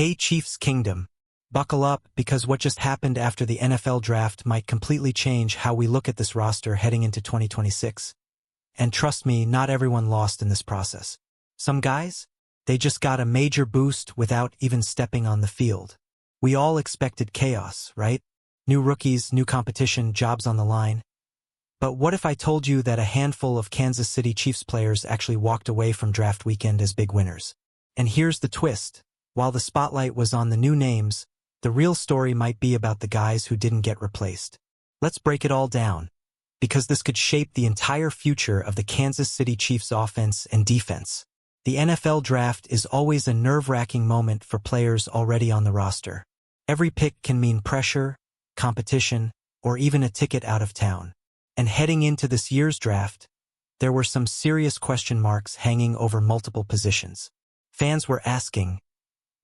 Hey Chiefs Kingdom, buckle up because what just happened after the NFL draft might completely change how we look at this roster heading into 2026. And trust me, not everyone lost in this process. Some guys, they just got a major boost without even stepping on the field. We all expected chaos, right? New rookies, new competition, jobs on the line. But what if I told you that a handful of Kansas City Chiefs players actually walked away from draft weekend as big winners? And here's the twist. While the spotlight was on the new names, the real story might be about the guys who didn't get replaced. Let's break it all down, because this could shape the entire future of the Kansas City Chiefs offense and defense. The NFL draft is always a nerve-wracking moment for players already on the roster. Every pick can mean pressure, competition, or even a ticket out of town. And heading into this year's draft, there were some serious question marks hanging over multiple positions. Fans were asking,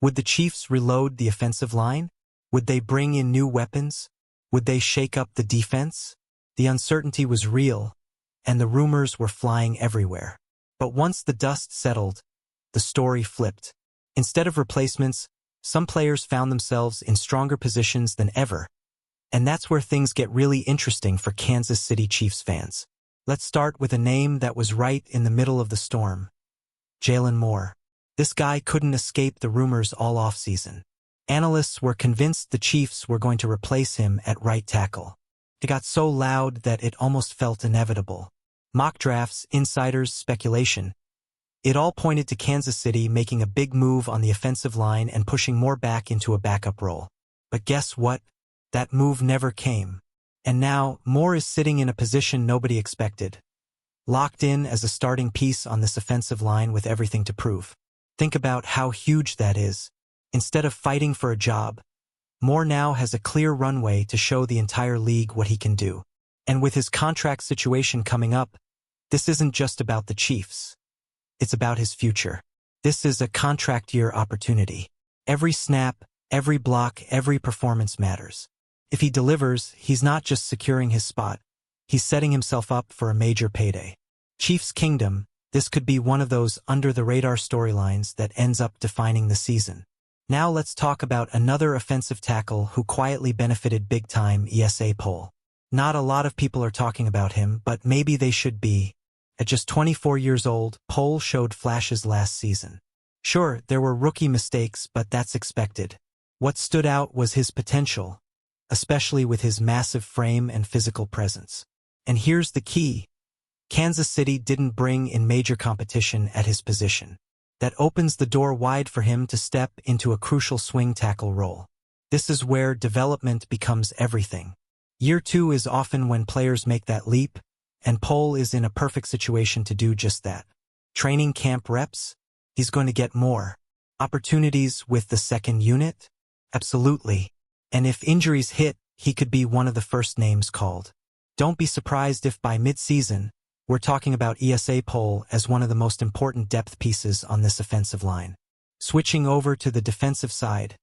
would the Chiefs reload the offensive line? Would they bring in new weapons? Would they shake up the defense? The uncertainty was real, and the rumors were flying everywhere. But once the dust settled, the story flipped. Instead of replacements, some players found themselves in stronger positions than ever. And that's where things get really interesting for Kansas City Chiefs fans. Let's start with a name that was right in the middle of the storm. Jalen Moore. This guy couldn't escape the rumors all offseason. Analysts were convinced the Chiefs were going to replace him at right tackle. It got so loud that it almost felt inevitable. Mock drafts, insiders, speculation. It all pointed to Kansas City making a big move on the offensive line and pushing Moore back into a backup role. But guess what? That move never came. And now, Moore is sitting in a position nobody expected. Locked in as a starting piece on this offensive line with everything to prove. Think about how huge that is. Instead of fighting for a job, Moore now has a clear runway to show the entire league what he can do. And with his contract situation coming up, this isn't just about the Chiefs. It's about his future. This is a contract year opportunity. Every snap, every block, every performance matters. If he delivers, he's not just securing his spot. He's setting himself up for a major payday. Chiefs Kingdom, this could be one of those under-the-radar storylines that ends up defining the season. Now let's talk about another offensive tackle who quietly benefited big time, ESA Poll. Not a lot of people are talking about him, but maybe they should be. At just 24 years old, Poll showed flashes last season. Sure, there were rookie mistakes, but that's expected. What stood out was his potential, especially with his massive frame and physical presence. And here's the key. Kansas City didn't bring in major competition at his position. That opens the door wide for him to step into a crucial swing tackle role. This is where development becomes everything. Year 2 is often when players make that leap, and Poll is in a perfect situation to do just that. Training camp reps? He's going to get more. Opportunities with the second unit? Absolutely. And if injuries hit, he could be one of the first names called. Don't be surprised if by mid-season, we're talking about ESA Poll as one of the most important depth pieces on this offensive line. Switching over to the defensive side,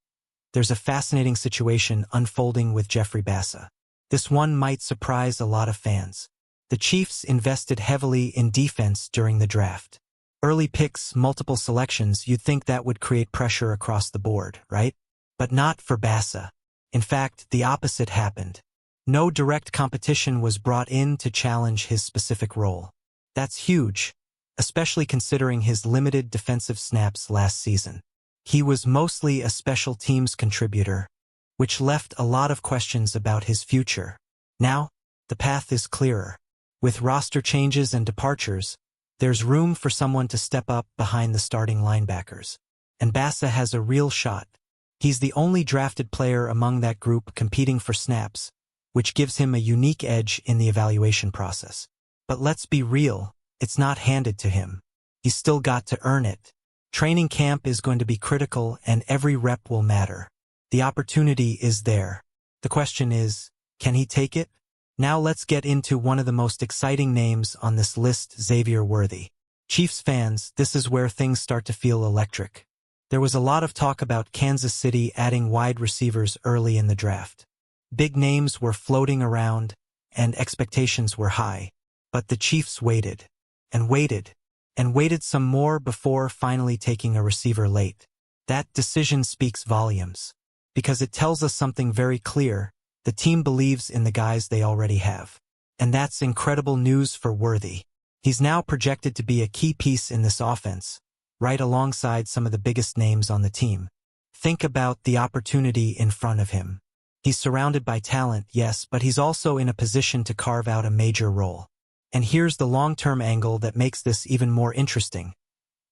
there's a fascinating situation unfolding with Jeffrey Bassa. This one might surprise a lot of fans. The Chiefs invested heavily in defense during the draft. Early picks, multiple selections, you'd think that would create pressure across the board, right? But not for Bassa. In fact, the opposite happened. No direct competition was brought in to challenge his specific role. That's huge, especially considering his limited defensive snaps last season. He was mostly a special teams contributor, which left a lot of questions about his future. Now, the path is clearer. With roster changes and departures, there's room for someone to step up behind the starting linebackers. And Bassa has a real shot. He's the only drafted player among that group competing for snaps, which gives him a unique edge in the evaluation process. But let's be real, it's not handed to him. He's still got to earn it. Training camp is going to be critical and every rep will matter. The opportunity is there. The question is, can he take it? Now let's get into one of the most exciting names on this list, Xavier Worthy. Chiefs fans, this is where things start to feel electric. There was a lot of talk about Kansas City adding wide receivers early in the draft. Big names were floating around, and expectations were high. But the Chiefs waited, and waited, and waited some more before finally taking a receiver late. That decision speaks volumes, because it tells us something very clear. The team believes in the guys they already have. And that's incredible news for Worthy. He's now projected to be a key piece in this offense, right alongside some of the biggest names on the team. Think about the opportunity in front of him. He's surrounded by talent, yes, but he's also in a position to carve out a major role. And here's the long-term angle that makes this even more interesting.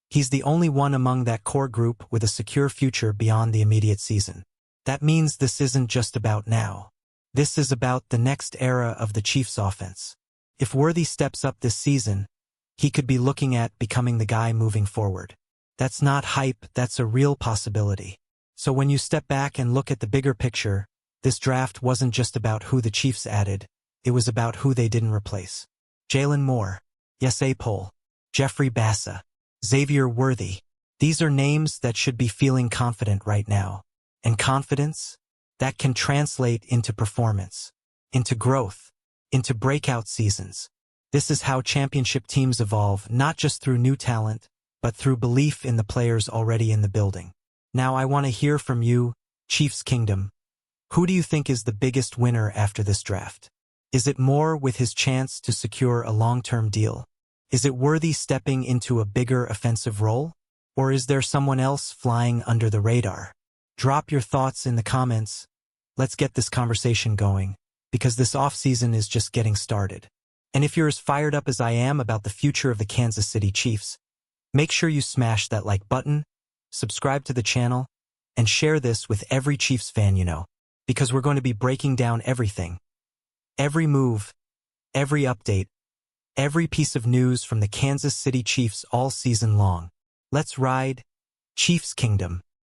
He's the only one among that core group with a secure future beyond the immediate season. That means this isn't just about now. This is about the next era of the Chiefs offense. If Worthy steps up this season, he could be looking at becoming the guy moving forward. That's not hype, that's a real possibility. So when you step back and look at the bigger picture, this draft wasn't just about who the Chiefs added, it was about who they didn't replace. Jalen Moore, Yasay Pole, Jeffrey Bassa, Xavier Worthy. These are names that should be feeling confident right now. And confidence? That can translate into performance, into growth, into breakout seasons. This is how championship teams evolve, not just through new talent, but through belief in the players already in the building. Now I want to hear from you, Chiefs Kingdom. Who do you think is the biggest winner after this draft? Is it Moore with his chance to secure a long-term deal? Is it Worthy stepping into a bigger offensive role? Or is there someone else flying under the radar? Drop your thoughts in the comments. Let's get this conversation going, because this offseason is just getting started. And if you're as fired up as I am about the future of the Kansas City Chiefs, make sure you smash that like button, subscribe to the channel, and share this with every Chiefs fan you know, because we're going to be breaking down everything. Every move, every update, every piece of news from the Kansas City Chiefs all season long. Let's ride, Chiefs Kingdom.